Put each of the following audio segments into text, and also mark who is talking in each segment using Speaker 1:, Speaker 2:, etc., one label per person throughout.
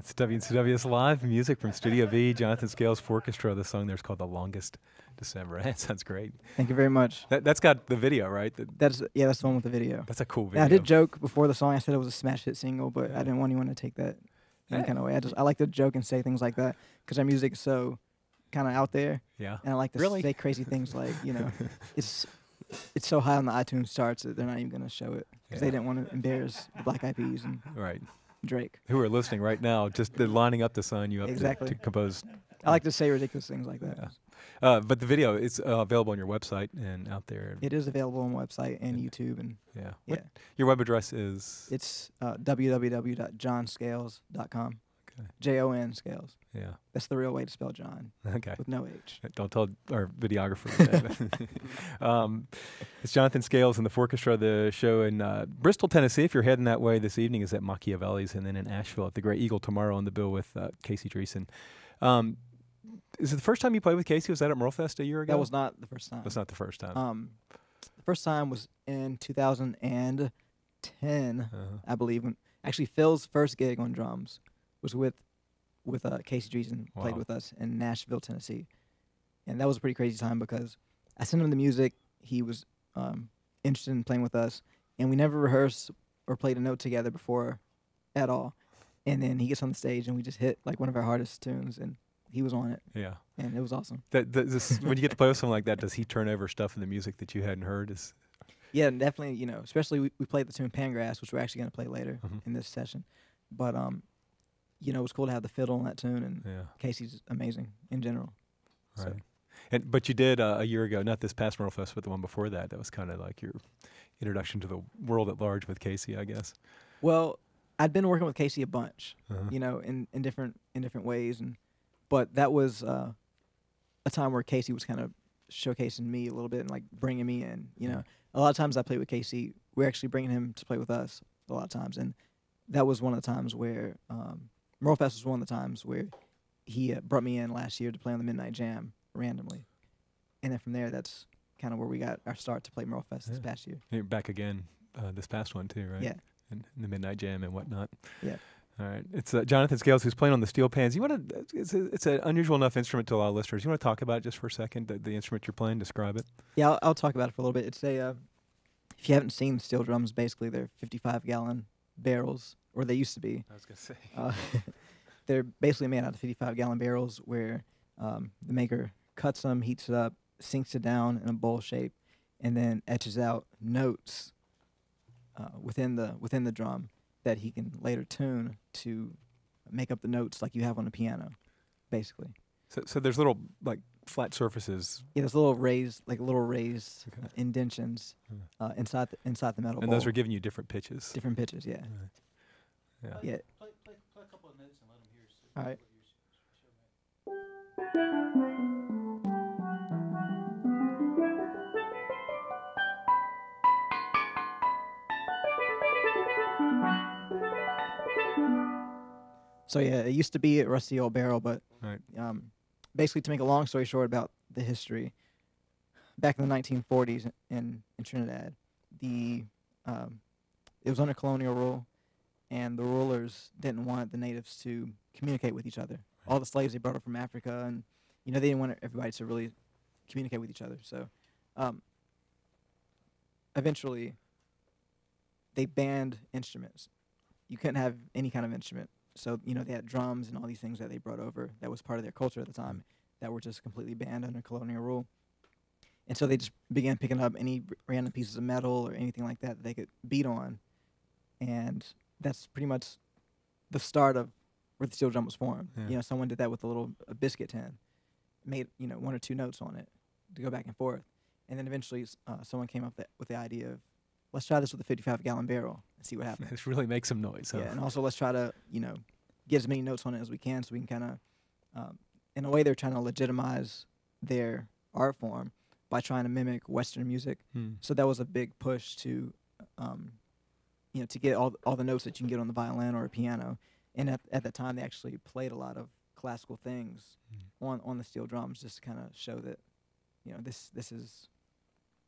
Speaker 1: It's WNCW's live music from Studio V, Jonathan Scales' Fourchestra. The song there's called The Longest December. That sounds great.
Speaker 2: Thank you very much.
Speaker 1: That's got the video, right?
Speaker 2: That's the one with the video.
Speaker 1: That's a cool video.
Speaker 2: Yeah, I did joke before the song. I said it was a smash hit single, but I didn't want anyone to take that any kind of way. I like to joke and say things like that because our music is so kind of out there.
Speaker 1: Yeah.
Speaker 2: And I like to say crazy things like, you know, it's so high on the iTunes charts that they're not even going to show it because they didn't want to embarrass the Black Eyed Peas and Drake.
Speaker 1: Who are listening right now, just they're lining up to sign you up to compose.
Speaker 2: I like to say ridiculous things like that.
Speaker 1: Yeah. But the video is available on your website and out there.
Speaker 2: It is available on website and YouTube. And
Speaker 1: your web address is?
Speaker 2: It's www.johnscales.com. Okay. Jon Scales.
Speaker 1: Yeah.
Speaker 2: That's the real way to spell John.
Speaker 1: Okay.
Speaker 2: With no H.
Speaker 1: Don't tell our videographer that. It's Jonathan Scales and the Fourchestra. The show in Bristol, Tennessee. If you're heading that way this evening, is at Machiavelli's, and then in Asheville at the Great Eagle tomorrow on the bill with Casey Dreesen. Is it the first time you played with Casey? Was that at Merlefest a year ago?
Speaker 2: That was not the first time.
Speaker 1: That's not the first time.
Speaker 2: The first time was in 2010, I believe. When actually Phil's first gig on drums was with Casey Dreesen. Played with us in Nashville, Tennessee, and that was a pretty crazy time because I sent him the music. He was interested in playing with us, and we never rehearsed or played a note together before at all. And then he gets on the stage, and we just hit like one of our hardest tunes, and he was on it. Yeah. And it was awesome.
Speaker 1: When you get to play with someone like that, does he turn over stuff in the music that you hadn't heard?
Speaker 2: Yeah, definitely. You know, especially we played the tune Pangrass, which we're actually going to play later in this session. But you know, it was cool to have the fiddle on that tune, and Casey's amazing in general.
Speaker 1: Right. So. But you did a year ago, not this past Merlefest, but the one before that. That was kind of like your introduction to the world at large with Casey, I guess.
Speaker 2: Well, I'd been working with Casey a bunch, you know, in different ways, but that was a time where Casey was kind of showcasing me a little bit and like bringing me in. You know, a lot of times I play with Casey, we're actually bringing him to play with us a lot of times, and that was one of the times where Merlefest was one of the times where he brought me in last year to play on the Midnight Jam randomly, and then from there, that's kind of where we got our start to play Merlefest this past year.
Speaker 1: You're back again this past one too, right?
Speaker 2: Yeah.
Speaker 1: In the Midnight Jam and whatnot.
Speaker 2: Yeah.
Speaker 1: All right. It's Jonathan Scales who's playing on the steel pans. You want to? It's an unusual enough instrument to a lot of listeners. You want to talk about it just for a second? The instrument you're playing. Describe it.
Speaker 2: Yeah, I'll talk about it for a little bit. It's a. If you haven't seen the steel drums, basically they're 55-gallon barrels, or they used to be.
Speaker 1: I was gonna say.
Speaker 2: They're basically made out of 55-gallon barrels, where the maker cuts them, heats it up, sinks it down in a bowl shape, and then etches out notes within the drum that he can later tune to make up the notes like you have on a piano, basically.
Speaker 1: So there's little like flat surfaces.
Speaker 2: Yeah, there's little raised indentions inside the metal
Speaker 1: And
Speaker 2: bowl.
Speaker 1: those are giving you different pitches.
Speaker 2: Different pitches, yeah.
Speaker 1: Right.
Speaker 2: Yeah.
Speaker 3: Play a couple of notes and let them hear.
Speaker 2: All right. So yeah, it used to be a rusty old barrel, but
Speaker 1: Right.
Speaker 2: Basically, to make a long story short about the history, back in the 1940s in Trinidad, it was under colonial rule, and the rulers didn't want the natives to communicate with each other. All the slaves they brought up from Africa, and they didn't want everybody to really communicate with each other. So eventually, they banned instruments. You couldn't have any kind of instrument. So, they had drums and all these things that they brought over that was part of their culture at the time that were just completely banned under colonial rule. And so they just began picking up any random pieces of metal or anything like that they could beat on. And that's pretty much the start of where the steel drum was formed.
Speaker 1: Yeah.
Speaker 2: Someone did that with a biscuit tin, made, one or two notes on it to go back and forth. And then eventually someone came up with the idea of, let's try this with a 55-gallon barrel and see what happens.
Speaker 1: This really makes some noise. Huh?
Speaker 2: Yeah, and also let's try to, get as many notes on it as we can so we can kind of, in a way, they're trying to legitimize their art form by trying to mimic Western music. So that was a big push to, to get all the notes that you can get on the violin or a piano. And at that time, they actually played a lot of classical things on the steel drums just to kind of show that, this is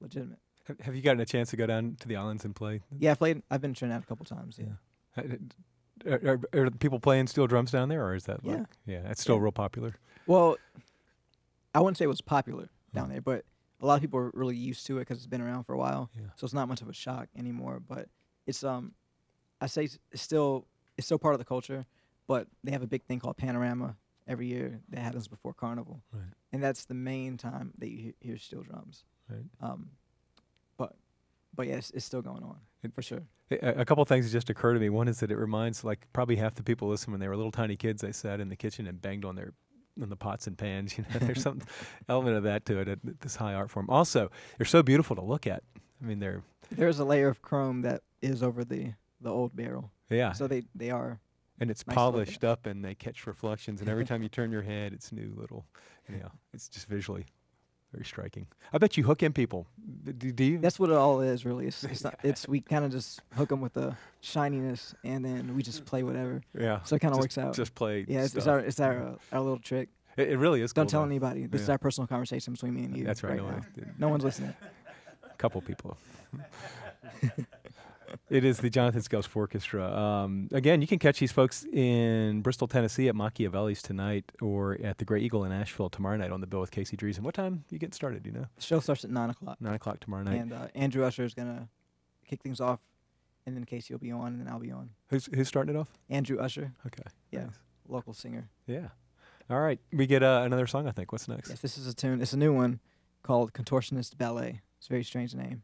Speaker 2: legitimate.
Speaker 1: Have you gotten a chance to go down to the islands and play?
Speaker 2: Yeah, I've been to Trinidad a couple times. Yeah.
Speaker 1: Are people playing steel drums down there, or is that it's still real popular?
Speaker 2: Well, I wouldn't say it was popular down there, but a lot of people are really used to it because it's been around for a while.
Speaker 1: Yeah.
Speaker 2: So it's not much of a shock anymore. But it's I say it's still part of the culture, but they have a big thing called Panorama every year that happens before Carnival,
Speaker 1: Right.
Speaker 2: and that's the main time that you hear steel drums.
Speaker 1: Right.
Speaker 2: But yeah, it's still going on for sure.
Speaker 1: A couple things that just occur to me. One is that it reminds, like, probably half the people listening when they were little tiny kids, they sat in the kitchen and banged on the pots and pans. There's some element of that to it. This high art form. Also, they're so beautiful to look at. I mean,
Speaker 2: there's a layer of chrome that is over the old barrel.
Speaker 1: Yeah.
Speaker 2: So they are.
Speaker 1: And it's
Speaker 2: nice
Speaker 1: polished up, and they catch reflections. And every time you turn your head, it's new little. It's just visually very striking. I bet you hook in people. Do you?
Speaker 2: That's what it all is, really. It's not. We kind of just hook them with the shininess, and then we just play whatever.
Speaker 1: Yeah.
Speaker 2: So it kind of works out.
Speaker 1: Just play.
Speaker 2: Yeah, it's our little trick.
Speaker 1: It really is.
Speaker 2: Don't
Speaker 1: cool
Speaker 2: tell
Speaker 1: though.
Speaker 2: anybody. This is our personal conversation between me and you.
Speaker 1: That's right.
Speaker 2: Now. No one's listening.
Speaker 1: A couple people. It is the Jonathan Scales Fourchestra. Again, you can catch these folks in Bristol, Tennessee at Machiavelli's tonight, or at the Grey Eagle in Asheville tomorrow night on the bill with Casey Dreesen. What time you getting started, do you know?
Speaker 2: The show starts at 9 o'clock.
Speaker 1: 9 o'clock tomorrow night.
Speaker 2: And Andrew Usher is going to kick things off, and then Casey will be on, and then I'll be on.
Speaker 1: Who's starting it off?
Speaker 2: Andrew Usher.
Speaker 1: Okay.
Speaker 2: Yeah,
Speaker 1: Nice.
Speaker 2: local singer.
Speaker 1: Yeah. All right. We get another song, I think. What's next?
Speaker 2: Yes, this is a tune. It's a new one called Contortionist Ballet. It's a very strange name.